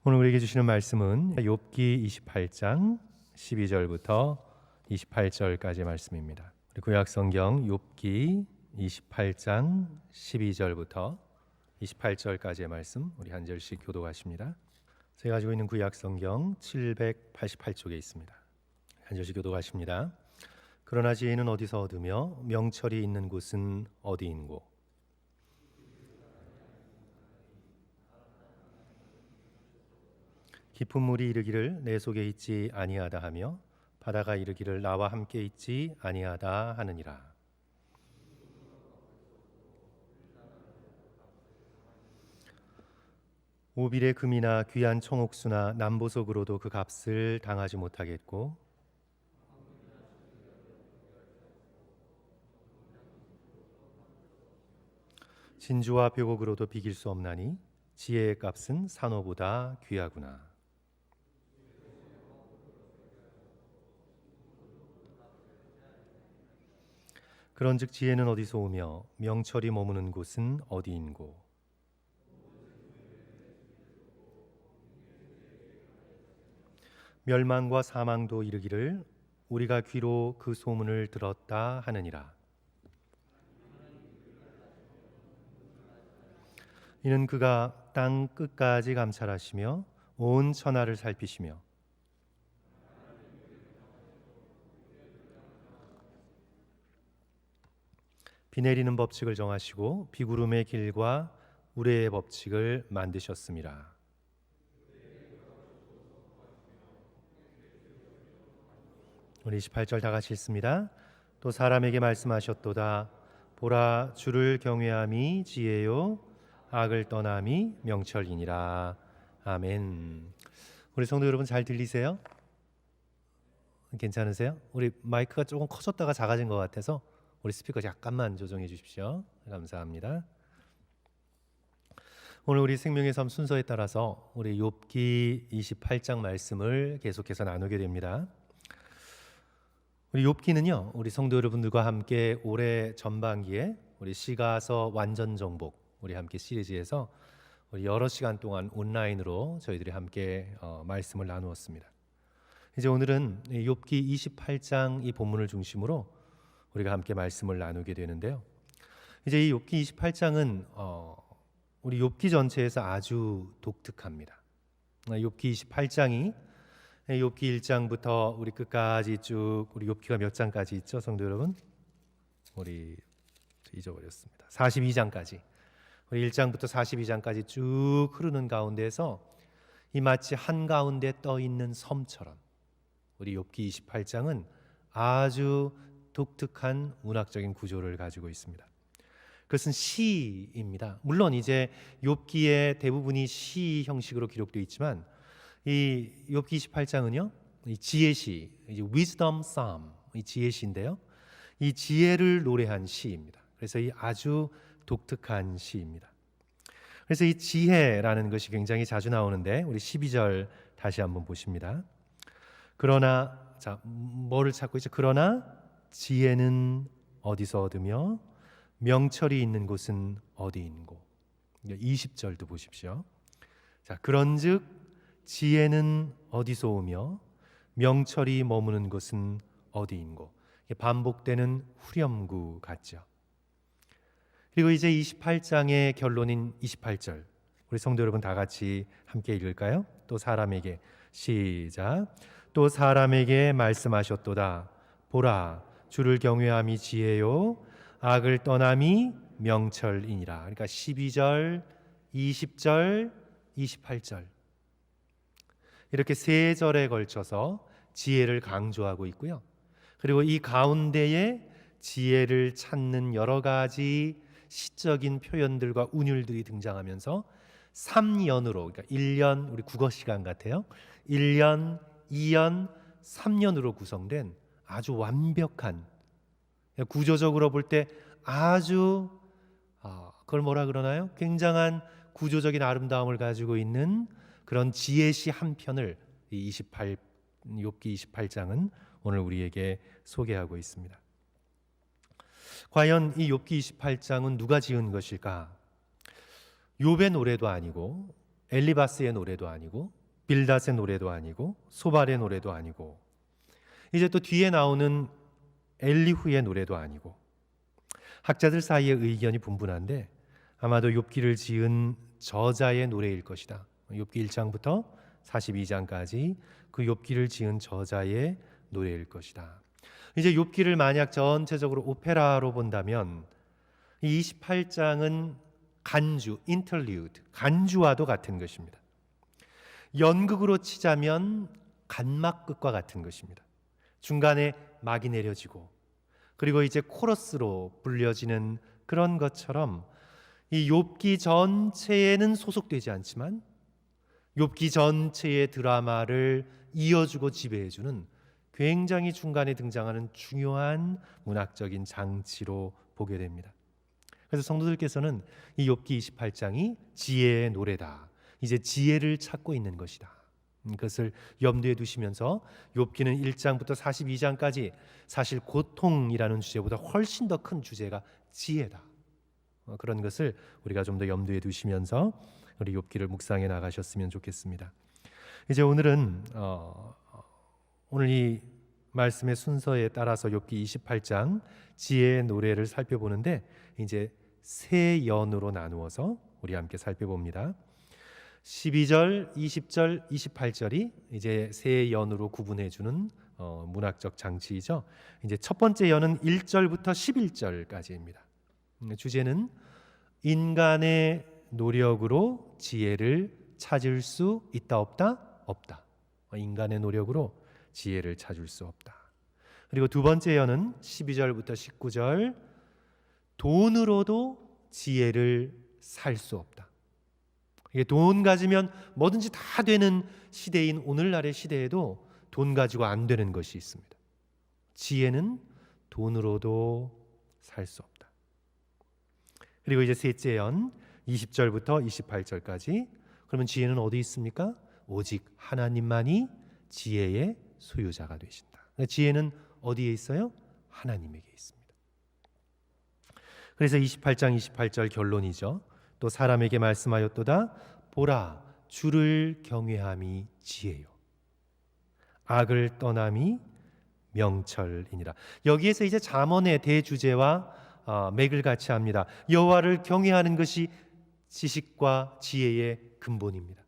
오늘 우리에게 주시는 말씀은 욥기 28장 12절부터 28절까지의 말씀입니다. 우리 구약성경 욥기 28장 12절부터 28절까지의 말씀 우리 한 절씩 교독하십니다. 제가 가지고 있는 구약성경 788쪽에 있습니다. 한 절씩 교독하십니다. 그러나 지혜는 어디서 얻으며 명철이 있는 곳은 어디인고? 깊은 물이 이르기를 내 속에 있지 아니하다 하며 바다가 이르기를 나와 함께 있지 아니하다 하느니라. 오빌의 금이나 귀한 청옥수나 남보석으로도 그 값을 당하지 못하겠고 진주와 벽옥으로도 비길 수 없나니 지혜의 값은 산호보다 귀하구나. 그런즉 지혜는 어디서 오며 명철이 머무는 곳은 어디인고? 멸망과 사망도 이르기를 우리가 귀로 그 소문을 들었다 하느니라. 이는 그가 땅 끝까지 감찰하시며 온 천하를 살피시며 비 내리는 법칙을 정하시고 비구름의 길과 우레의 법칙을 만드셨습니다. 우리 28절 다 같이 읽습니다. 또 사람에게 말씀하셨도다. 보라, 주를 경외함이 지혜요 악을 떠남이 명철이니라. 아멘. 우리 성도 여러분 잘 들리세요? 괜찮으세요? 우리 마이크가 조금 커졌다가 작아진 것 같아서 우리 스피커 약간만 조정해 주십시오. 감사합니다. 오늘 우리 생명의 삶 순서에 따라서 우리 욥기 28장 말씀을 계속해서 나누게 됩니다. 우리 욥기는요, 우리 성도 여러분들과 함께 올해 전반기에 우리 시가서 완전 정복 우리 함께 시리즈에서 우리 여러 시간 동안 온라인으로 저희들이 함께 말씀을 나누었습니다. 이제 오늘은 욥기 28장 이 본문을 중심으로 우리가 함께 말씀을 나누게 되는데요. 이제 이 욥기 28장은 우리 욥기 전체에서 아주 독특합니다. 욥기 28장이 욥기 1장부터 우리 끝까지 쭉 우리 욥기가 몇 장까지 있죠, 성도 여러분? 우리 잊어버렸습니다. 42장까지. 우리 1장부터 42장까지 쭉 흐르는 가운데서 이 마치 한가운데 떠 있는 섬처럼 우리 욥기 28장은 아주 독특한 문학적인 구조를 가지고 있습니다. 그것은 시입니다. 물론 이제 욥기의 대부분이 시 형식으로 기록되어 있지만 이 욥기 28장은요, 이 지혜시, 이제 wisdom psalm, 이 지혜시인데요, 이 지혜를 노래한 시입니다. 그래서 이 아주 독특한 시입니다. 그래서 이 지혜라는 것이 굉장히 자주 나오는데 우리 12절 다시 한번 보십니다. 그러나 자, 뭐를 찾고 있죠? 그러나 지혜는 어디서 얻으며 명철이 있는 곳은 어디인고? 20절도 보십시오. 자, 그런즉 지혜는 어디서 오며 명철이 머무는 곳은 어디인고? 반복되는 후렴구 같죠. 그리고 이제 28장의 결론인 28절 우리 성도 여러분 다 같이 함께 읽을까요? 또 사람에게 시작. 또 사람에게 말씀하셨도다. 보라, 주를 경외함이 지혜요 악을 떠남이 명철이니라. 그러니까 12절, 20절, 28절 이렇게 세 절에 걸쳐서 지혜를 강조하고 있고요. 그리고 이 가운데에 지혜를 찾는 여러 가지 시적인 표현들과 운율들이 등장하면서 3연으로, 그러니까 1년, 우리 국어 시간 같아요. 1년, 2년, 3년으로 구성된 아주 완벽한, 구조적으로 볼 때 아주 그걸 뭐라 그러나요? 굉장한 구조적인 아름다움을 가지고 있는 그런 지혜시 한 편을 이 욥기 28장은 오늘 우리에게 소개하고 있습니다. 과연 이 욥기 28장은 누가 지은 것일까? 욥의 노래도 아니고 엘리바스의 노래도 아니고 빌닷의 노래도 아니고 소발의 노래도 아니고 이제 또 뒤에 나오는 엘리후의 노래도 아니고 학자들 사이에 의견이 분분한데 아마도 욥기를 지은 저자의 노래일 것이다. 욥기 1장부터 42장까지 그 욥기를 지은 저자의 노래일 것이다. 이제 욥기를 만약 전체적으로 오페라로 본다면 이 28장은 간주, 인터루드, 간주와도 같은 것입니다. 연극으로 치자면 간막극과 같은 것입니다. 중간에 막이 내려지고 그리고 이제 코러스로 불려지는 그런 것처럼 이 욥기 전체에는 소속되지 않지만 욥기 전체의 드라마를 이어주고 지배해주는 굉장히 중간에 등장하는 중요한 문학적인 장치로 보게 됩니다. 그래서 성도들께서는 이 욥기 28장이 지혜의 노래다. 이제 지혜를 찾고 있는 것이다. 그것을 염두에 두시면서 욥기는 1장부터 42장까지 사실 고통이라는 주제보다 훨씬 더 큰 주제가 지혜다. 그런 것을 우리가 좀 더 염두에 두시면서 우리 욥기를 묵상해 나가셨으면 좋겠습니다. 이제 오늘은 오늘 이 말씀의 순서에 따라서 욥기 28장 지혜의 노래를 살펴보는데 이제 세 연으로 나누어서 우리 함께 살펴봅니다. 12절, 20절, 28절이 이제 세 연으로 구분해 주는 문학적 장치이죠. 이제 첫 번째 연은 1절부터 11절까지입니다. 주제는 인간의 노력으로 지혜를 찾을 수 있다 없다? 없다. 인간의 노력으로 지혜를 찾을 수 없다. 그리고 두 번째 연은 12절부터 19절 돈으로도 지혜를 살 수 없다. 이게 돈 가지면 뭐든지 다 되는 시대인 오늘날의 시대에도 돈 가지고 안 되는 것이 있습니다. 지혜는 돈으로도 살 수 없다. 그리고 이제 셋째 연 20절부터 28절까지 그러면 지혜는 어디 있습니까? 오직 하나님만이 지혜의 소유자가 되신다. 지혜는 어디에 있어요? 하나님에게 있습니다. 그래서 28장 28절 결론이죠. 또 사람에게 말씀하였도다. 보라, 주를 경외함이 지혜요 악을 떠남이 명철이니라. 여기에서 이제 잠언의 대주제와 맥을 같이 합니다. 여호와를 경외하는 것이 지식과 지혜의 근본입니다.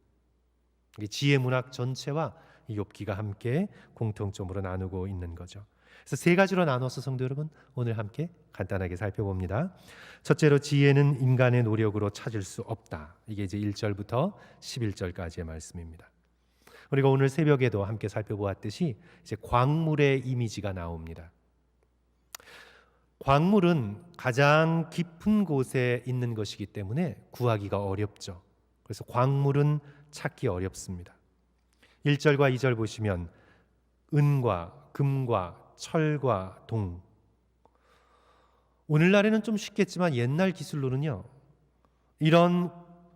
지혜 문학 전체와 욥기가 함께 공통점으로 나누고 있는 거죠. 그래서 세 가지로 나눠서 성도 여러분 오늘 함께 간단하게 살펴봅니다. 첫째로 지혜는 인간의 노력으로 찾을 수 없다. 이게 이제 1절부터 11절까지의 말씀입니다. 우리가 오늘 새벽에도 함께 살펴보았듯이 이제 광물의 이미지가 나옵니다. 광물은 가장 깊은 곳에 있는 것이기 때문에 구하기가 어렵죠. 그래서 광물은 찾기 어렵습니다. 1절과 2절 보시면 은과 금과 철과 동. 오늘날에는 좀 쉽겠지만 옛날 기술로는요, 이런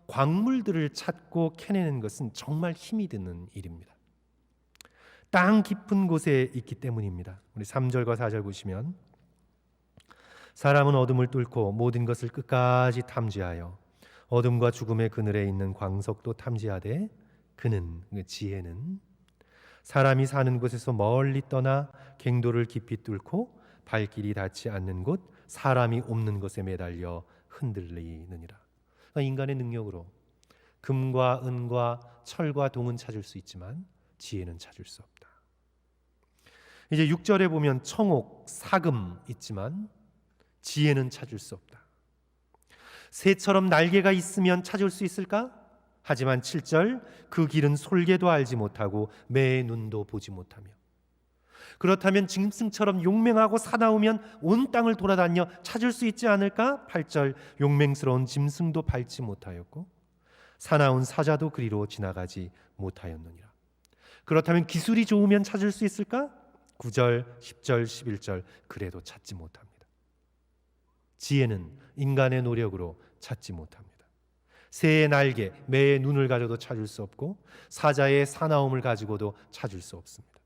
광물들을 찾고 캐내는 것은 정말 힘이 드는 일입니다. 땅 깊은 곳에 있기 때문입니다. 우리 3절과 4절 보시면 사람은 어둠을 뚫고 모든 것을 끝까지 탐지하여 어둠과 죽음의 그늘에 있는 광석도 탐지하되 그는, 지혜는 사람이 사는 곳에서 멀리 떠나 갱도를 깊이 뚫고 발길이 닿지 않는 곳 사람이 없는 것에 매달려 흔들리느니라. 인간의 능력으로 금과 은과 철과 동은 찾을 수 있지만 지혜는 찾을 수 없다. 이제 6절에 보면 청옥, 사금 있지만 지혜는 찾을 수 없다. 새처럼 날개가 있으면 찾을 수 있을까? 하지만 7절 그 길은 솔개도 알지 못하고 매의 눈도 보지 못하며 그렇다면 짐승처럼 용맹하고 사나우면 온 땅을 돌아다녀 찾을 수 있지 않을까? 8절 용맹스러운 짐승도 밟지 못하였고 사나운 사자도 그리로 지나가지 못하였느니라. 그렇다면 기술이 좋으면 찾을 수 있을까? 9절, 10절, 11절 그래도 찾지 못합니다. 지혜는 인간의 노력으로 찾지 못합니다. 새의 날개, 매의 눈을 가져도 찾을 수 없고 사자의 사나움을 가지고도 찾을 수 없습니다.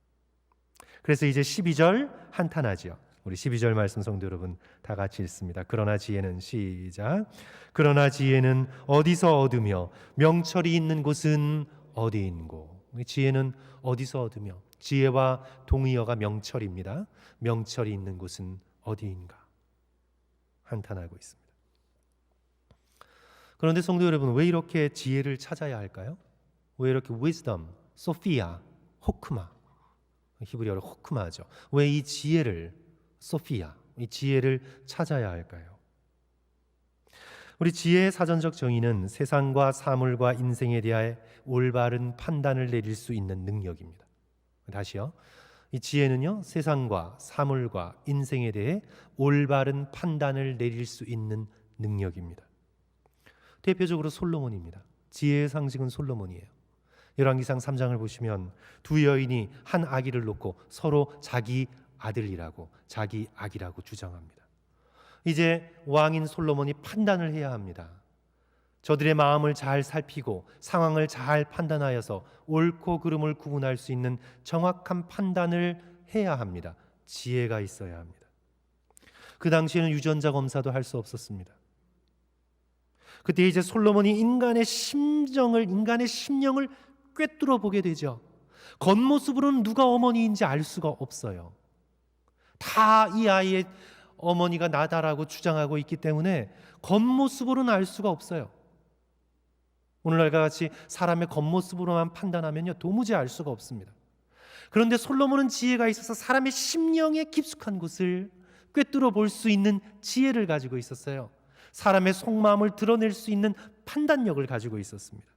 그래서 이제 12절 한탄하지요. 우리 12절 말씀 성도 여러분 다 같이 읽습니다. 그러나 지혜는 시작. 그러나 지혜는 어디서 얻으며 명철이 있는 곳은 어디인고. 지혜는 어디서 얻으며, 지혜와 동의어가 명철입니다. 명철이 있는 곳은 어디인가 한탄하고 있습니다. 그런데 성도 여러분, 왜 이렇게 지혜를 찾아야 할까요? 왜 이렇게 wisdom, 소피아, 호크마, 히브리어로 호크마죠. 왜 이 지혜를, 소피아, 이 지혜를 찾아야 할까요? 우리 지혜의 사전적 정의는 세상과 사물과 인생에 대해 올바른 판단을 내릴 수 있는 능력입니다. 다시요. 이 지혜는요, 세상과 사물과 인생에 대해 올바른 판단을 내릴 수 있는 능력입니다. 대표적으로 솔로몬입니다. 지혜의 상징은 솔로몬이에요. 열왕기상 3장을 보시면 두 여인이 한 아기를 놓고 서로 자기 아들이라고, 자기 아기라고 주장합니다. 이제 왕인 솔로몬이 판단을 해야 합니다. 저들의 마음을 잘 살피고 상황을 잘 판단하여서 옳고 그름을 구분할 수 있는 정확한 판단을 해야 합니다. 지혜가 있어야 합니다. 그 당시에는 유전자 검사도 할 수 없었습니다. 그때 이제 솔로몬이 인간의 심정을, 인간의 심령을 꿰뚫어 보게 되죠. 겉모습으로는 누가 어머니인지 알 수가 없어요. 다 이 아이의 어머니가 나다라고 주장하고 있기 때문에 겉모습으로는 알 수가 없어요. 오늘날과 같이 사람의 겉모습으로만 판단하면요, 도무지 알 수가 없습니다. 그런데 솔로몬은 지혜가 있어서 사람의 심령에 깊숙한 곳을 꿰뚫어 볼 수 있는 지혜를 가지고 있었어요. 사람의 속마음을 드러낼 수 있는 판단력을 가지고 있었습니다.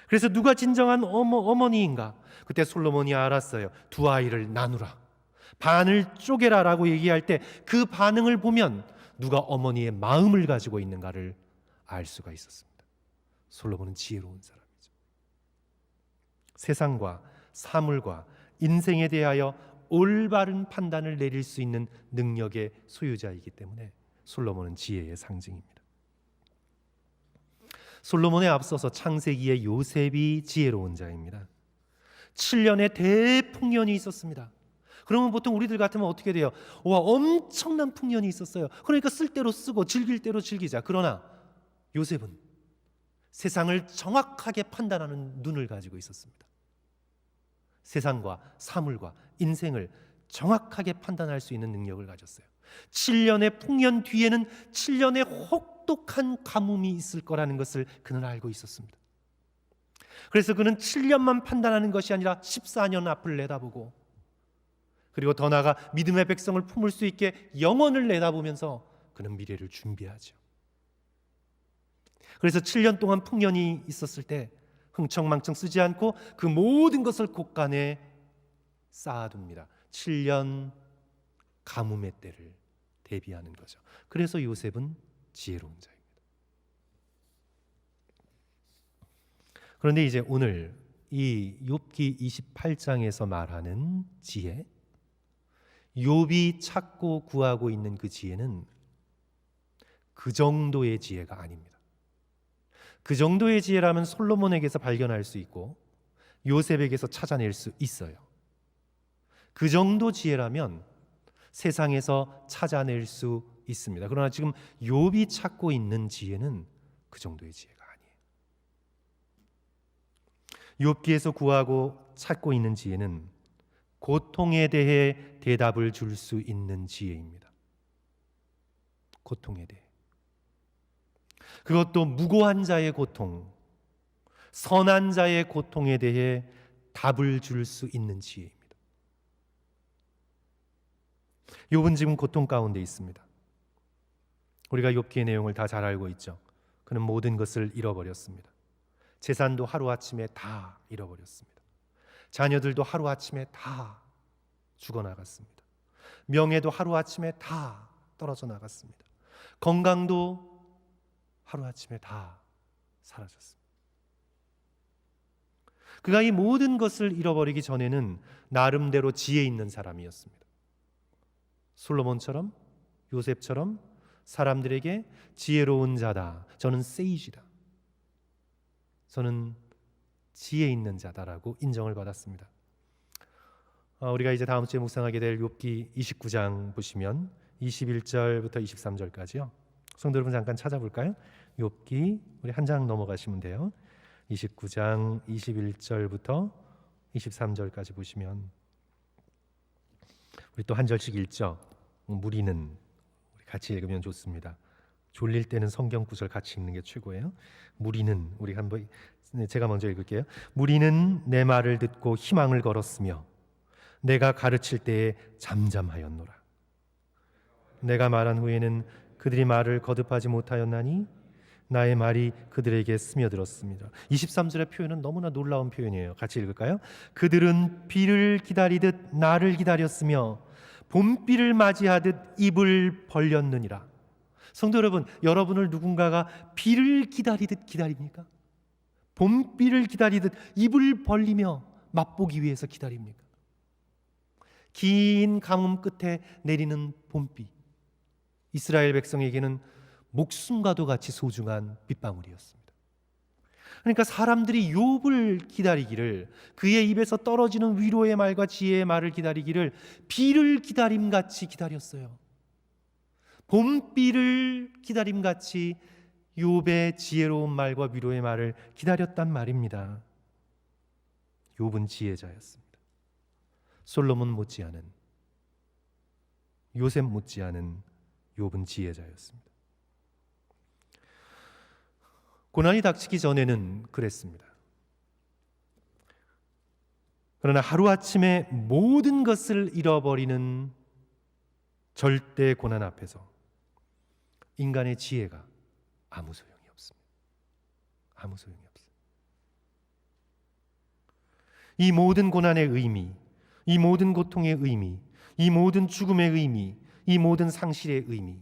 그래서 누가 진정한 어머니인가? 그때 솔로몬이 알았어요. 두 아이를 나누라, 반을 쪼개라라고 얘기할 때 그 반응을 보면 누가 어머니의 마음을 가지고 있는가를 알 수가 있었습니다. 솔로몬은 지혜로운 사람이죠. 세상과 사물과 인생에 대하여 올바른 판단을 내릴 수 있는 능력의 소유자이기 때문에 솔로몬은 지혜의 상징입니다. 솔로몬에 앞서서 창세기의 요셉이 지혜로운 자입니다. 7년의 대풍년이 있었습니다. 그러면 보통 우리들 같으면 어떻게 돼요? 와, 엄청난 풍년이 있었어요. 그러니까 쓸 대로 쓰고 즐길 대로 즐기자. 그러나 요셉은 세상을 정확하게 판단하는 눈을 가지고 있었습니다. 세상과 사물과 인생을 정확하게 판단할 수 있는 능력을 가졌어요. 7년의 풍년 뒤에는 7년의 혹독한 가뭄이 있을 거라는 것을 그는 알고 있었습니다. 그래서 그는 7년만 판단하는 것이 아니라 14년 앞을 내다보고, 그리고 더 나아가 믿음의 백성을 품을 수 있게 영원을 내다보면서 그는 미래를 준비하죠. 그래서 7년 동안 풍년이 있었을 때 흥청망청 쓰지 않고 그 모든 것을 곳간에 쌓아둡니다. 7년 가뭄의 때를 대비하는 거죠. 그래서 요셉은 지혜로운 자입니다. 그런데 이제 오늘 이 욥기 28장에서 말하는 지혜, 욥이 찾고 구하고 있는 그 지혜는 그 정도의 지혜가 아닙니다. 그 정도의 지혜라면 솔로몬에게서 발견할 수 있고 요셉에게서 찾아낼 수 있어요. 그 정도 지혜라면 세상에서 찾아낼 수 있습니다. 그러나 지금 욥이 찾고 있는 지혜는 그 정도의 지혜가 아니에요. 욥기에서 구하고 찾고 있는 지혜는 고통에 대해 대답을 줄 수 있는 지혜입니다. 고통에 대해. 그것도 무고한 자의 고통, 선한 자의 고통에 대해 답을 줄 수 있는 지혜입니다. 욥은 지금 고통 가운데 있습니다. 우리가 욥기의 내용을 다 잘 알고 있죠. 그는 모든 것을 잃어버렸습니다. 재산도 하루아침에 다 잃어버렸습니다. 자녀들도 하루아침에 다 죽어나갔습니다. 명예도 하루아침에 다 떨어져 나갔습니다. 건강도 하루아침에 다 사라졌습니다. 그가 이 모든 것을 잃어버리기 전에는 나름대로 지혜 있는 사람이었습니다. 솔로몬처럼, 요셉처럼 사람들에게 지혜로운 자다, 저는 세이지다, 저는 지혜 있는 자다라고 인정을 받았습니다. 우리가 이제 다음 주에 묵상하게 될 욥기 29장 보시면 21절부터 23절까지요. 성도 여러분 잠깐 찾아볼까요? 욥기 우리 한 장 넘어가시면 돼요. 29장 21절부터 23절까지 보시면 우리 또 한 절씩 읽죠. 무리는 우리 같이 읽으면 좋습니다. 졸릴 때는 성경 구절 같이 읽는 게 최고예요. 무리는 우리 한번 제가 먼저 읽을게요. 무리는 내 말을 듣고 희망을 걸었으며 내가 가르칠 때에 잠잠하였노라. 내가 말한 후에는 그들이 말을 거듭하지 못하였나니 나의 말이 그들에게 스며들었습니다. 23절의 표현은 너무나 놀라운 표현이에요. 같이 읽을까요? 그들은 비를 기다리듯 나를 기다렸으며 봄비를 맞이하듯 입을 벌렸느니라. 성도 여러분, 여러분을 누군가가 비를 기다리듯 기다립니까? 봄비를 기다리듯 입을 벌리며 맛보기 위해서 기다립니까? 긴 가뭄 끝에 내리는 봄비, 이스라엘 백성에게는 목숨과도 같이 소중한 빗방울이었습니다. 그러니까 사람들이 욥을 기다리기를, 그의 입에서 떨어지는 위로의 말과 지혜의 말을 기다리기를 비를 기다림같이 기다렸어요. 봄비를 기다림같이 욥의 지혜로운 말과 위로의 말을 기다렸단 말입니다. 욥은 지혜자였습니다. 솔로몬 못지않은, 요셉 못지않은 욥은 지혜자였습니다. 고난이 닥치기 전에는 그랬습니다. 그러나 하루아침에 모든 것을 잃어버리는 절대 고난 앞에서 인간의 지혜가 아무 소용이 없습니다. 아무 소용이 없습니다. 이 모든 고난의 의미, 이 모든 고통의 의미, 이 모든 죽음의 의미, 이 모든 상실의 의미,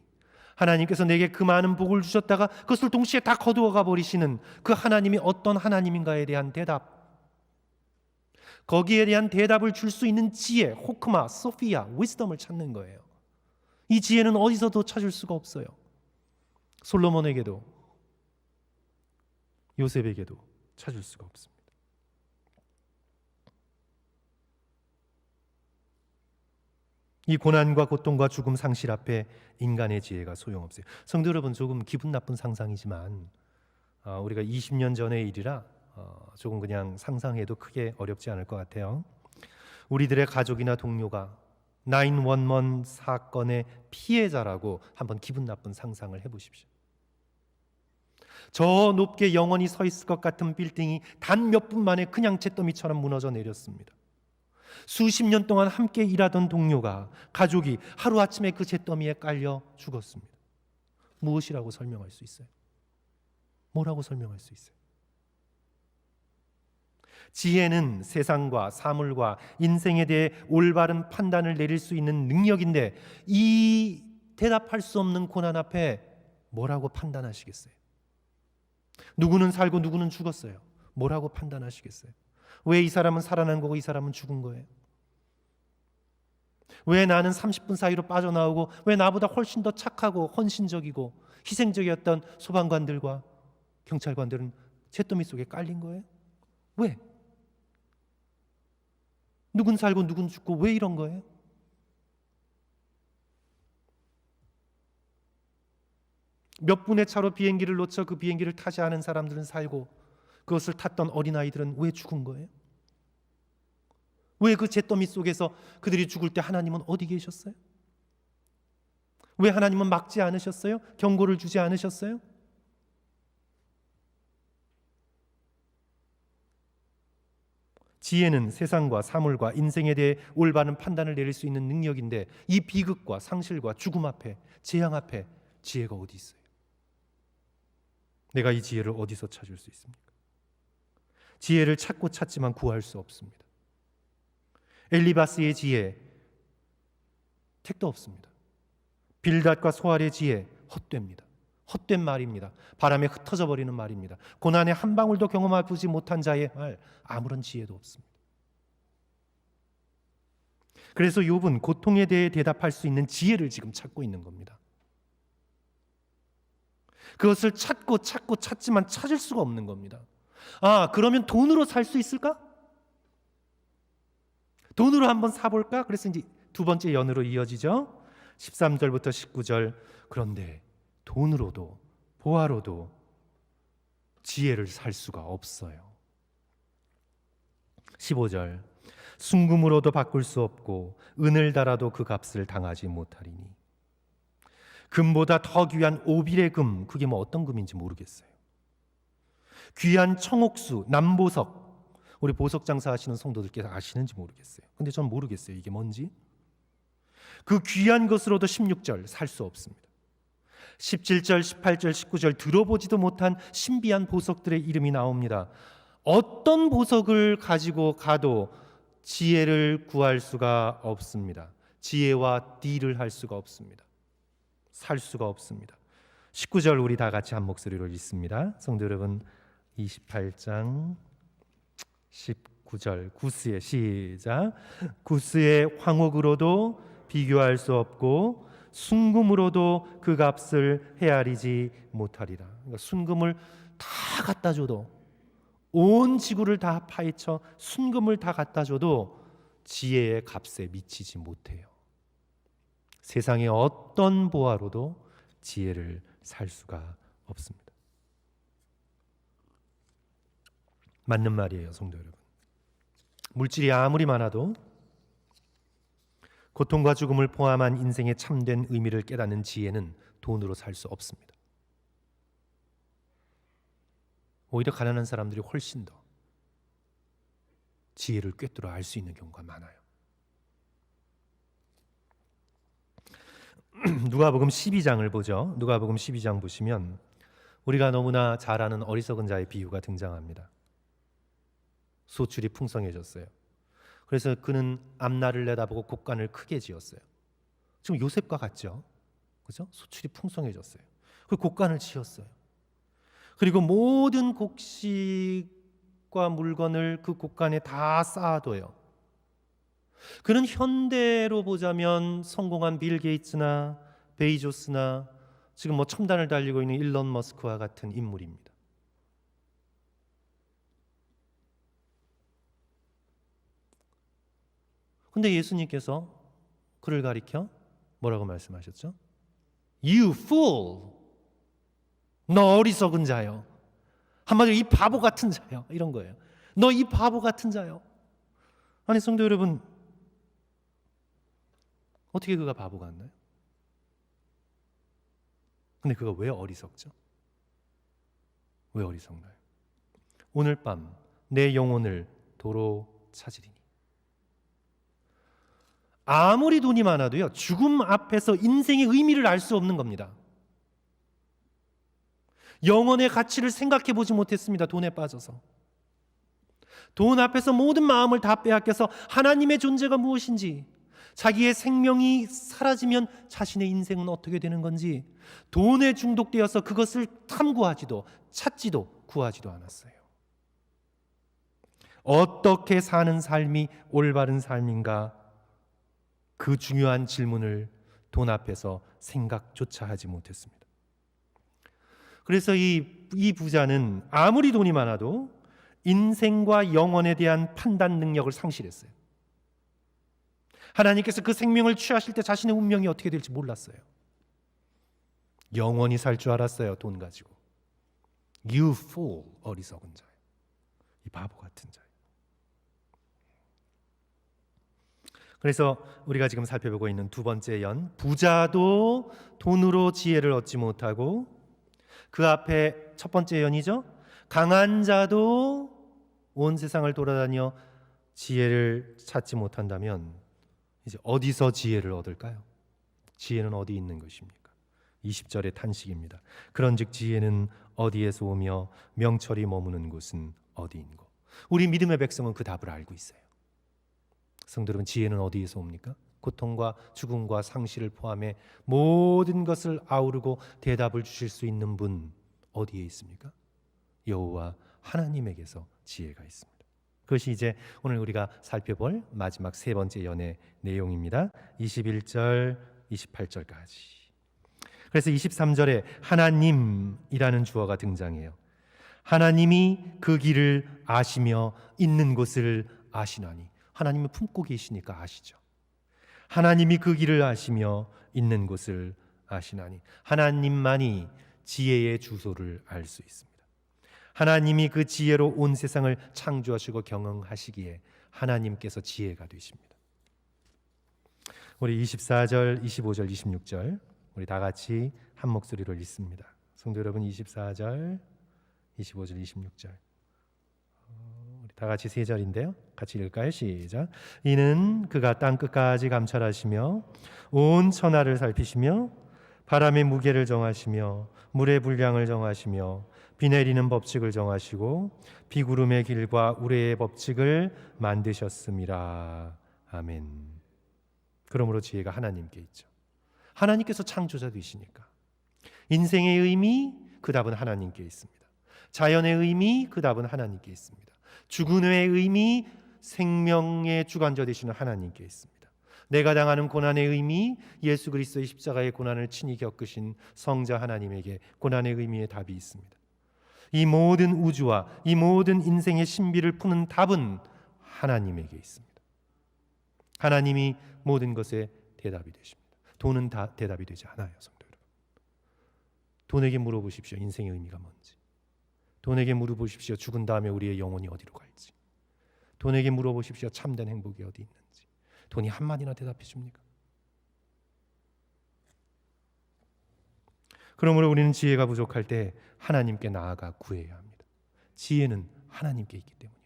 하나님께서 내게 그 많은 복을 주셨다가 그것을 동시에 다 거두어가 버리시는 그 하나님이 어떤 하나님인가에 대한 대답, 거기에 대한 대답을 줄 수 있는 지혜, 호크마, 소피아, 위스덤을 찾는 거예요. 이 지혜는 어디서도 찾을 수가 없어요. 솔로몬에게도 요셉에게도 찾을 수가 없습니다. 이 고난과 고통과 죽음, 상실 앞에 인간의 지혜가 소용없어요. 성도 여러분, 조금 기분 나쁜 상상이지만 우리가 20년 전의 일이라 조금 그냥 상상해도 크게 어렵지 않을 것 같아요. 우리들의 가족이나 동료가 911 사건의 피해자라고 한번 기분 나쁜 상상을 해보십시오. 저 높게 영원히 서 있을 것 같은 빌딩이 단 몇 분 만에 그냥 잿더미처럼 무너져 내렸습니다. 수십 년 동안 함께 일하던 동료가, 가족이 하루아침에 그 잿더미에 깔려 죽었습니다. 무엇이라고 설명할 수 있어요? 뭐라고 설명할 수 있어요? 지혜는 세상과 사물과 인생에 대해 올바른 판단을 내릴 수 있는 능력인데, 이 대답할 수 없는 고난 앞에 뭐라고 판단하시겠어요? 누구는 살고 누구는 죽었어요. 뭐라고 판단하시겠어요? 왜 이 사람은 살아난 거고 이 사람은 죽은 거예요? 왜 나는 30분 사이로 빠져나오고 왜 나보다 훨씬 더 착하고 헌신적이고 희생적이었던 소방관들과 경찰관들은 잿더미 속에 깔린 거예요? 왜? 누군 살고 누군 죽고 왜 이런 거예요? 몇 분의 차로 비행기를 놓쳐 그 비행기를 타지 않은 사람들은 살고 그것을 탔던 어린아이들은 왜 죽은 거예요? 왜 그 잿더미 속에서 그들이 죽을 때 하나님은 어디 계셨어요? 왜 하나님은 막지 않으셨어요? 경고를 주지 않으셨어요? 지혜는 세상과 사물과 인생에 대해 올바른 판단을 내릴 수 있는 능력인데, 이 비극과 상실과 죽음 앞에, 재앙 앞에 지혜가 어디 있어요? 내가 이 지혜를 어디서 찾을 수 있습니까? 지혜를 찾고 찾지만 구할 수 없습니다. 엘리바스의 지혜, 택도 없습니다. 빌닷과 소알의 지혜, 헛됩니다. 헛된 말입니다. 바람에 흩어져 버리는 말입니다. 고난의 한 방울도 경험해보지 못한 자의 말, 아무런 지혜도 없습니다. 그래서 욥은 고통에 대해 대답할 수 있는 지혜를 지금 찾고 있는 겁니다. 그것을 찾고 찾지만 찾을 수가 없는 겁니다. 그러면 돈으로 살 수 있을까? 돈으로 한번 사볼까? 그래서 이제 두 번째 연으로 이어지죠. 13절부터 19절. 그런데 돈으로도 보화로도 지혜를 살 수가 없어요. 15절. 순금으로도 바꿀 수 없고 은을 달아도 그 값을 당하지 못하리니. 금보다 더 귀한 오빌의 금, 그게 뭐 어떤 금인지 모르겠어요. 귀한 청옥수, 남보석, 우리 보석 장사하시는 성도들께서 아시는지 모르겠어요. 근데 전 모르겠어요, 이게 뭔지. 그 귀한 것으로도 16절 살 수 없습니다. 17절, 18절, 19절 들어보지도 못한 신비한 보석들의 이름이 나옵니다. 어떤 보석을 가지고 가도 지혜를 구할 수가 없습니다. 지혜와 딜을 할 수가 없습니다. 살 수가 없습니다. 19절 우리 다 같이 한 목소리로 읽습니다. 성도 여러분, 28장 19절 구스의 시작. 구스의 황옥으로도 비교할 수 없고 순금으로도 그 값을 헤아리지 못하리라. 그러니까 순금을 다 갖다 줘도, 온 지구를 다 파헤쳐 순금을 다 갖다 줘도 지혜의 값에 미치지 못해요. 세상의 어떤 보화로도 지혜를 살 수가 없습니다. 맞는 말이에요, 성도 여러분. 물질이 아무리 많아도 고통과 죽음을 포함한 인생의 참된 의미를 깨닫는 지혜는 돈으로 살 수 없습니다. 오히려 가난한 사람들이 훨씬 더 지혜를 꿰뚫어 알 수 있는 경우가 많아요. 누가복음 12장을 보죠. 누가복음 12장 보시면 우리가 너무나 잘 아는 어리석은 자의 비유가 등장합니다. 소출이 풍성해졌어요. 그래서 그는 앞날을 내다보고 곡간을 크게 지었어요. 지금 요셉과 같죠? 그죠? 소출이 풍성해졌어요. 그 곡간을 지었어요. 그리고 모든 곡식과 물건을 그 곡간에 다 쌓아둬요. 그는 현대로 보자면 성공한 빌 게이츠나 베이조스나 지금 뭐 첨단을 달리고 있는 일론 머스크와 같은 인물입니다. 근데 예수님께서 그를 가리켜 뭐라고 말씀하셨죠? You fool! 너 어리석은 자요. 한마디로 이 바보 같은 자요. 이런 거예요. 너 이 바보 같은 자요. 아니 성도 여러분, 어떻게 그가 바보 같나요? 근데 그가 왜 어리석죠? 왜 어리석나요? 오늘 밤 내 영혼을 도로 찾으리니. 아무리 돈이 많아도요, 죽음 앞에서 인생의 의미를 알 수 없는 겁니다. 영혼의 가치를 생각해 보지 못했습니다. 돈에 빠져서. 돈 앞에서 모든 마음을 다 빼앗겨서 하나님의 존재가 무엇인지, 자기의 생명이 사라지면 자신의 인생은 어떻게 되는 건지 돈에 중독되어서 그것을 탐구하지도 찾지도 구하지도 않았어요. 어떻게 사는 삶이 올바른 삶인가, 그 중요한 질문을 돈 앞에서 생각조차 하지 못했습니다. 그래서 이 부자는 아무리 돈이 많아도 인생과 영혼에 대한 판단 능력을 상실했어요. 하나님께서 그 생명을 취하실 때 자신의 운명이 어떻게 될지 몰랐어요. 영원히 살 줄 알았어요, 돈 가지고. You fool, 어리석은 자예요. 이 바보 같은 자예요. 그래서 우리가 지금 살펴보고 있는 두 번째 연, 부자도 돈으로 지혜를 얻지 못하고, 그 앞에 첫 번째 연이죠. 강한 자도 온 세상을 돌아다녀 지혜를 찾지 못한다면 이제 어디서 지혜를 얻을까요? 지혜는 어디 있는 것입니까? 20절의 탄식입니다. 그런즉 지혜는 어디에서 오며 명철이 머무는 곳은 어디인고. 우리 믿음의 백성은 그 답을 알고 있어요. 성도 여러분, 지혜는 어디에서 옵니까? 고통과 죽음과 상실을 포함해 모든 것을 아우르고 대답을 주실 수 있는 분 어디에 있습니까? 여호와 하나님에게서 지혜가 있습니다. 그것이 이제 오늘 우리가 살펴볼 마지막 세 번째 연의 내용입니다. 21절, 28절까지. 그래서 23절에 하나님이라는 주어가 등장해요. 하나님이 그 길을 아시며 있는 곳을 아시나니. 하나님을 품고 계시니까 아시죠. 하나님이 그 길을 아시며 있는 곳을 아시나니 하나님만이 지혜의 주소를 알 수 있습니다. 하나님이 그 지혜로 온 세상을 창조하시고 경영하시기에 하나님께서 지혜가 되십니다. 우리 24절, 25절, 26절 우리 다 같이 한 목소리로 읽습니다. 성도 여러분, 24절, 25절, 26절 우리 다 같이 세 절인데요. 같이 읽을까요? 시작. 이는 그가 땅 끝까지 감찰하시며 온 천하를 살피시며 바람의 무게를 정하시며 물의 분량을 정하시며 비 내리는 법칙을 정하시고 비구름의 길과 우레의 법칙을 만드셨음이라. 아멘. 그러므로 지혜가 하나님께 있죠. 하나님께서 창조자 되시니까 인생의 의미, 그 답은 하나님께 있습니다. 자연의 의미, 그 답은 하나님께 있습니다. 죽은의 의미, 생명의 주관자 되시는 하나님께 있습니다. 내가 당하는 고난의 의미, 예수 그리스도의 십자가의 고난을 친히 겪으신 성자 하나님에게 고난의 의미의 답이 있습니다. 이 모든 우주와 이 모든 인생의 신비를 푸는 답은 하나님에게 있습니다. 하나님이 모든 것에 대답이 되십니다. 돈은 다 대답이 되지 않아요, 성도 여러분. 돈에게 물어보십시오. 인생의 의미가 뭔지. 돈에게 물어보십시오. 죽은 다음에 우리의 영혼이 어디로 갈지. 돈에게 물어보십시오. 참된 행복이 어디 있는지. 돈이 한마디나 대답해 줍니까? 그러므로 우리는 지혜가 부족할 때 하나님께 나아가 구해야 합니다. 지혜는 하나님께 있기 때문입니다.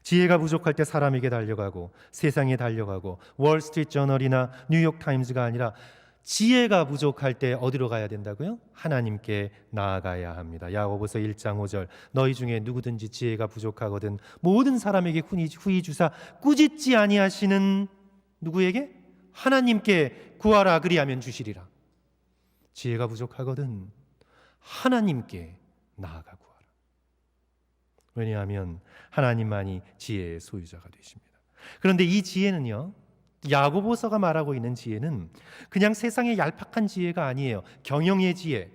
지혜가 부족할 때 사람에게 달려가고 세상에 달려가고 월스트리트 저널이나 뉴욕 타임즈가 아니라 지혜가 부족할 때 어디로 가야 된다고요? 하나님께 나아가야 합니다. 야고보서 1장 5절 너희 중에 누구든지 지혜가 부족하거든 모든 사람에게 후히 주사 꾸짖지 아니하시는 누구에게? 하나님께 구하라 그리하면 주시리라. 지혜가 부족하거든 하나님께 나아가 구하라. 왜냐하면 하나님만이 지혜의 소유자가 되십니다. 그런데 이 지혜는요, 야고보서가 말하고 있는 지혜는 그냥 세상의 얄팍한 지혜가 아니에요. 경영의 지혜,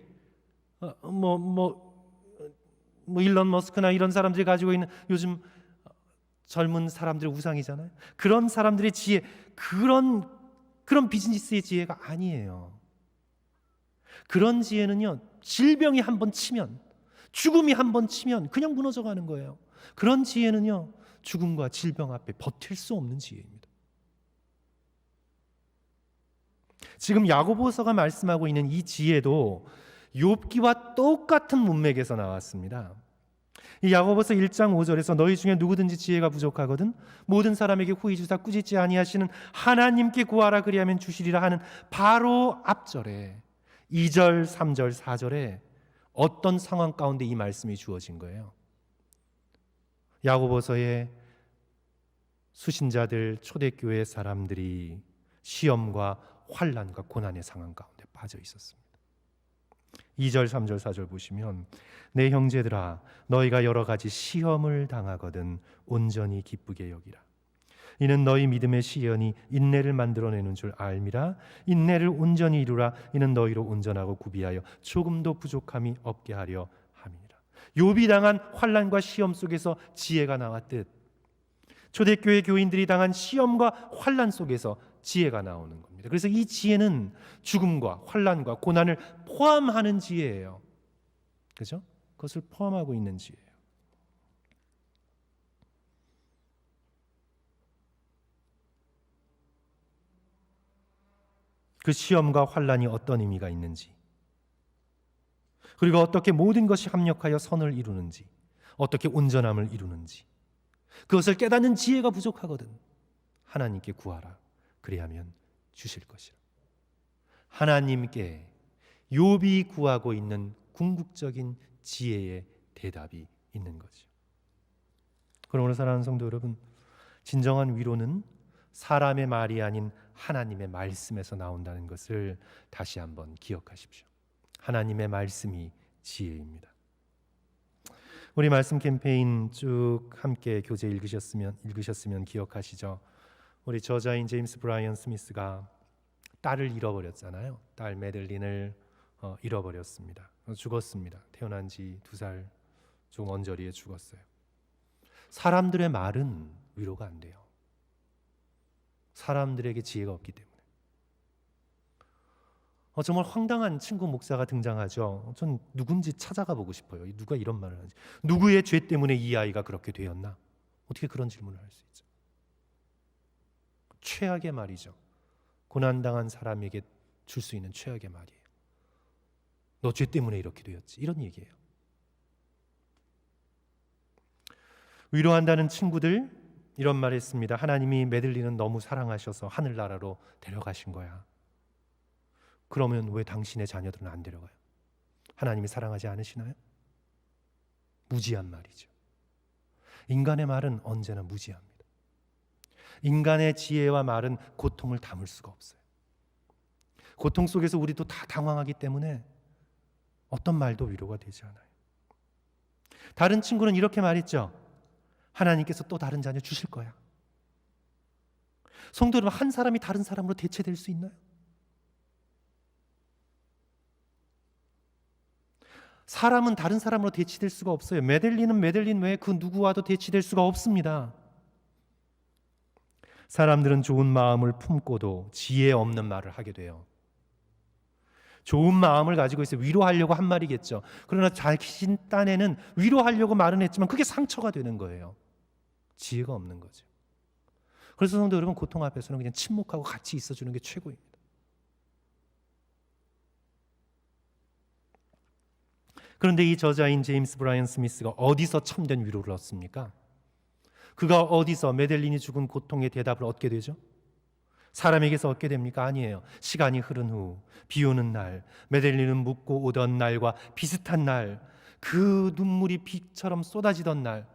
일론 머스크나 이런 사람들이 가지고 있는 요즘 젊은 사람들의 우상이잖아요. 그런 사람들의 지혜, 그런 비즈니스의 지혜가 아니에요. 그런 지혜는요, 질병이 한번 치면, 죽음이 한번 치면 그냥 무너져가는 거예요. 그런 지혜는요, 죽음과 질병 앞에 버틸 수 없는 지혜입니다. 지금 야고보서가 말씀하고 있는 이 지혜도 욥기와 똑같은 문맥에서 나왔습니다. 이 야고보서 1장 5절에서 너희 중에 누구든지 지혜가 부족하거든 모든 사람에게 후히 주사 꾸짖지 아니하시는 하나님께 구하라 그리하면 주시리라 하는 바로 앞절에 2절, 3절, 4절에 어떤 상황 가운데 이 말씀이 주어진 거예요? 야고보서의 수신자들, 초대교회 사람들이 시험과 환난과 고난의 상황 가운데 빠져 있었습니다. 2절, 3절, 4절 보시면 내 형제들아 너희가 여러 가지 시험을 당하거든 온전히 기쁘게 여기라. 이는 너희 믿음의 시련이 인내를 만들어내는 줄 알미라. 인내를 온전히 이루라. 이는 너희로 온전하고 구비하여 조금도 부족함이 없게 하려 함이니라. 욥이 당한 환난과 시험 속에서 지혜가 나왔듯 초대교회 교인들이 당한 시험과 환난 속에서 지혜가 나오는 겁니다. 그래서 이 지혜는 죽음과 환난과 고난을 포함하는 지혜예요. 그렇죠? 그것을 포함하고 있는 지혜예요. 그 시험과 환난이 어떤 의미가 있는지, 그리고 어떻게 모든 것이 합력하여 선을 이루는지, 어떻게 온전함을 이루는지, 그것을 깨닫는 지혜가 부족하거든 하나님께 구하라 그리하면 주실 것이라. 하나님께 욥이 구하고 있는 궁극적인 지혜의 대답이 있는 거죠. 그러므로 사랑하는 성도 여러분, 진정한 위로는 사람의 말이 아닌 하나님의 말씀에서 나온다는 것을 다시 한번 기억하십시오. 하나님의 말씀이 지혜입니다. 우리 말씀 캠페인 쭉 함께 교재 읽으셨으면 기억하시죠? 우리 저자인 제임스 브라이언 스미스가 딸을 잃어버렸잖아요. 딸 메들린을 잃어버렸습니다. 죽었습니다. 태어난 지 2살 좀 언저리에 죽었어요. 사람들의 말은 위로가 안 돼요. 사람들에게 지혜가 없기 때문에. 정말 황당한 친구 목사가 등장하죠. 전 누군지 찾아가 보고 싶어요. 누가 이런 말을 하는지. 누구의 죄 때문에 이 아이가 그렇게 되었나? 어떻게 그런 질문을 할 수 있죠? 최악의 말이죠. 고난당한 사람에게 줄 수 있는 최악의 말이에요. 너 죄 때문에 이렇게 되었지. 이런 얘기예요. 위로한다는 친구들 이런 말 했습니다. 하나님이 메들린은 너무 사랑하셔서 하늘나라로 데려가신 거야. 그러면 왜 당신의 자녀들은 안 데려가요? 하나님이 사랑하지 않으시나요? 무지한 말이죠. 인간의 말은 언제나 무지합니다. 인간의 지혜와 말은 고통을 담을 수가 없어요. 고통 속에서 우리도 다 당황하기 때문에 어떤 말도 위로가 되지 않아요. 다른 친구는 이렇게 말했죠. 하나님께서 또 다른 자녀 주실 거야. 성도 여러분, 한 사람이 다른 사람으로 대체될 수 있나요? 사람은 다른 사람으로 대치될 수가 없어요. 메들린은 메들린 외에 그 누구와도 대치될 수가 없습니다. 사람들은 좋은 마음을 품고도 지혜 없는 말을 하게 돼요. 좋은 마음을 가지고 있어요. 위로하려고 한 말이겠죠. 그러나 자신 딴에는 위로하려고 말은 했지만 그게 상처가 되는 거예요. 지혜가 없는 거죠. 그래서 성도 여러분, 고통 앞에서는 그냥 침묵하고 같이 있어주는 게 최고입니다. 그런데 이 저자인 제임스 브라이언 스미스가 어디서 참된 위로를 얻습니까? 그가 어디서 메델린이 죽은 고통의 대답을 얻게 되죠? 사람에게서 얻게 됩니까? 아니에요. 시간이 흐른 후 비 오는 날, 메델린은 묵고 오던 날과 비슷한 날, 그 눈물이 비처럼 쏟아지던 날,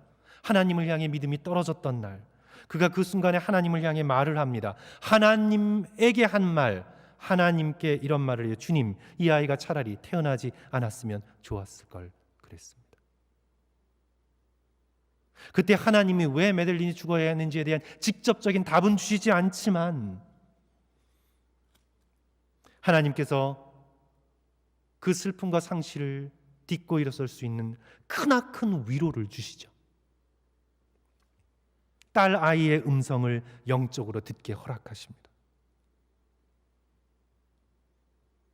하나님을 향해 믿음이 떨어졌던 날, 그가 그 순간에 하나님을 향해 말을 합니다. 하나님에게 한 말, 하나님께 이런 말을 해요. 주님, 이 아이가 차라리 태어나지 않았으면 좋았을 걸 그랬습니다. 그때 하나님이 왜 메델린이 죽어야 했는지에 대한 직접적인 답은 주시지 않지만 하나님께서 그 슬픔과 상실을 딛고 일어설 수 있는 크나큰 위로를 주시죠. 딸 아이의 음성을 영적으로 듣게 허락하십니다.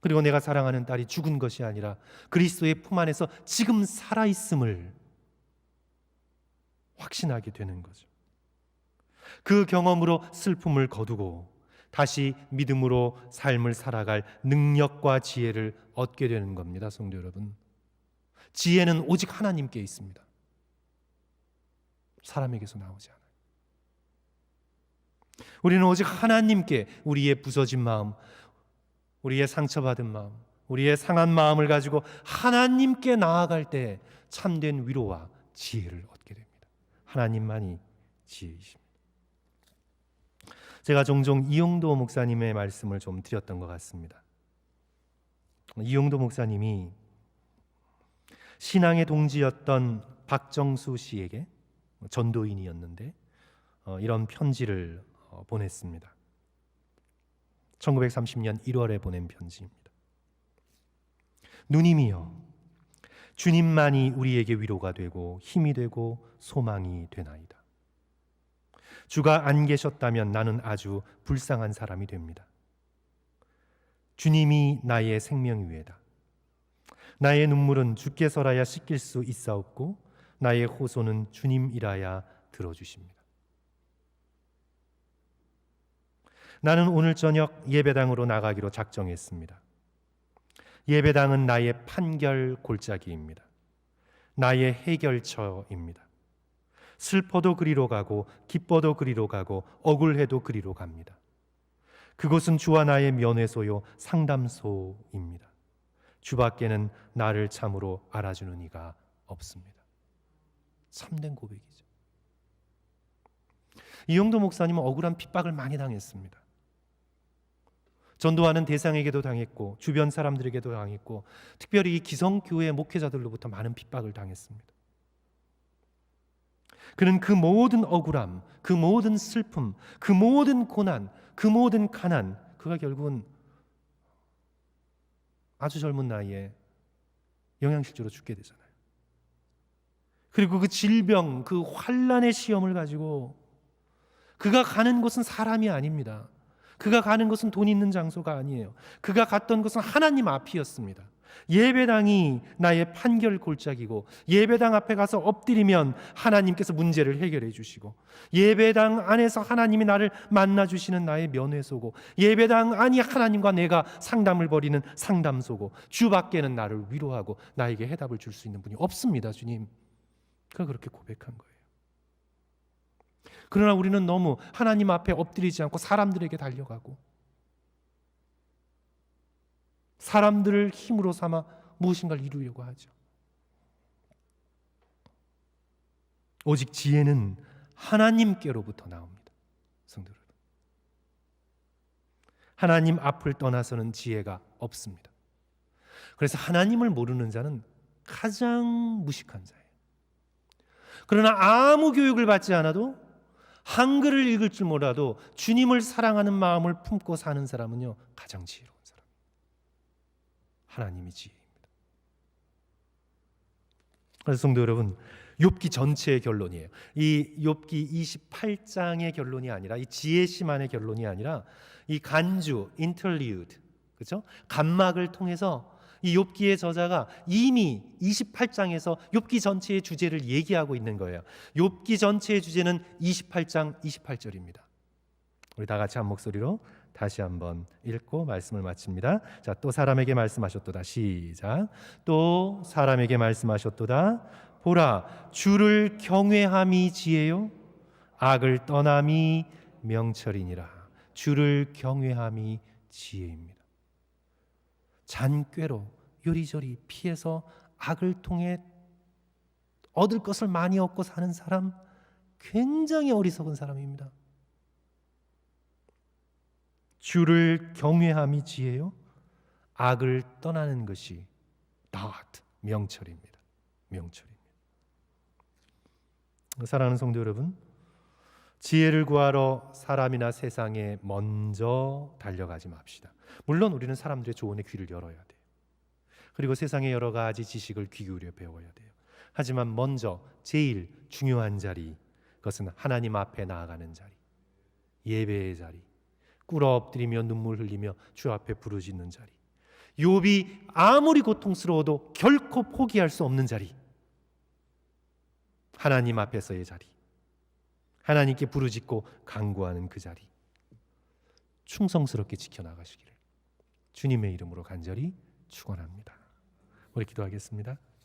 그리고 내가 사랑하는 딸이 죽은 것이 아니라 그리스도의 품 안에서 지금 살아있음을 확신하게 되는 거죠. 그 경험으로 슬픔을 거두고 다시 믿음으로 삶을 살아갈 능력과 지혜를 얻게 되는 겁니다. 성도 여러분, 지혜는 오직 하나님께 있습니다. 사람에게서 나오지 않아요. 우리는 오직 하나님께 우리의 부서진 마음, 우리의 상처받은 마음, 우리의 상한 마음을 가지고 하나님께 나아갈 때 참된 위로와 지혜를 얻게 됩니다. 하나님만이 지혜이십니다. 제가 종종 이용도 목사님의 말씀을 좀 드렸던 것 같습니다. 이용도 목사님이 신앙의 동지였던 박정수 씨에게, 전도인이었는데 이런 편지를 보냈습니다. 1930년 1월에 보낸 편지입니다. 누님이여, 주님만이 우리에게 위로가 되고 힘이 되고 소망이 되나이다. 주가 안 계셨다면 나는 아주 불쌍한 사람이 됩니다. 주님이 나의 생명유예다. 나의 눈물은 주께서라야 씻길 수 있사옵고 나의 호소는 주님이라야 들어주십니다. 나는 오늘 저녁 예배당으로 나가기로 작정했습니다. 예배당은 나의 판결 골짜기입니다. 나의 해결처입니다. 슬퍼도 그리로 가고 기뻐도 그리로 가고 억울해도 그리로 갑니다. 그곳은 주와 나의 면회소요 상담소입니다. 주밖에는 나를 참으로 알아주는 이가 없습니다. 참된 고백이죠. 이용도 목사님은 억울한 핍박을 많이 당했습니다. 전도하는 대상에게도 당했고 주변 사람들에게도 당했고 특별히 이 기성교회 목회자들로부터 많은 핍박을 당했습니다. 그는 그 모든 억울함, 그 모든 슬픔, 그 모든 고난, 그 모든 가난, 그가 결국은 아주 젊은 나이에 영양실조로 죽게 되잖아요. 그리고 그 질병, 그 환난의 시험을 가지고 그가 가는 곳은 사람이 아닙니다. 그가 가는 곳은 돈 있는 장소가 아니에요. 그가 갔던 곳은 하나님 앞이었습니다. 예배당이 나의 판결 골짜기고, 예배당 앞에 가서 엎드리면 하나님께서 문제를 해결해 주시고, 예배당 안에서 하나님이 나를 만나 주시는 나의 면회소고, 예배당 안이 하나님과 내가 상담을 벌이는 상담소고, 주 밖에는 나를 위로하고 나에게 해답을 줄 수 있는 분이 없습니다. 주님, 그가 그렇게 고백한 거예요. 그러나 우리는 너무 하나님 앞에 엎드리지 않고 사람들에게 달려가고, 사람들을 힘으로 삼아 무엇인가를 이루려고 하죠. 오직 지혜는 하나님께로부터 나옵니다. 성도 여러분, 하나님 앞을 떠나서는 지혜가 없습니다. 그래서 하나님을 모르는 자는 가장 무식한 자예요. 그러나 아무 교육을 받지 않아도, 한글을 읽을 줄 몰라도 주님을 사랑하는 마음을 품고 사는 사람은요, 가장 지혜로운 사람. 하나님이 지혜입니다. 그래서 성도 여러분, 욥기 전체의 결론이에요. 이 욥기 28장의 결론이 아니라, 이 지혜심안의 결론이 아니라, 이 간주, 인터리우드, 그렇죠? 간막을 통해서 이 욥기의 저자가 이미 28장에서 욥기 전체의 주제를 얘기하고 있는 거예요. 욥기 전체의 주제는 28장 28절입니다. 우리 다 같이 한 목소리로 다시 한번 읽고 말씀을 마칩니다. 자, 또 사람에게 말씀하셨도다. 시작. 또 사람에게 말씀하셨도다. 보라, 주를 경외함이 지혜요, 악을 떠남이 명철이니라. 주를 경외함이 지혜입니다. 잔꾀로 요리조리 피해서 악을 통해 얻을 것을 많이 얻고 사는 사람, 굉장히 어리석은 사람입니다. 주를 경외함이 지혜요, 악을 떠나는 것이 명철입니다. 명철입니다. 사랑하는 성도 여러분, 지혜를 구하러 사람이나 세상에 먼저 달려가지 맙시다. 물론 우리는 사람들의 조언에 귀를 열어야 돼요. 그리고 세상의 여러 가지 지식을 귀 기울여 배워야 돼요. 하지만 먼저 제일 중요한 자리, 그것은 하나님 앞에 나아가는 자리, 예배의 자리, 꿇어 엎드리며 눈물 흘리며 주 앞에 부르짖는 자리, 욥이 아무리 고통스러워도 결코 포기할 수 없는 자리, 하나님 앞에서의 자리, 하나님께 부르짖고 간구하는 그 자리, 충성스럽게 지켜나가시기를 주님의 이름으로 간절히 축원합니다. 우리 기도하겠습니다.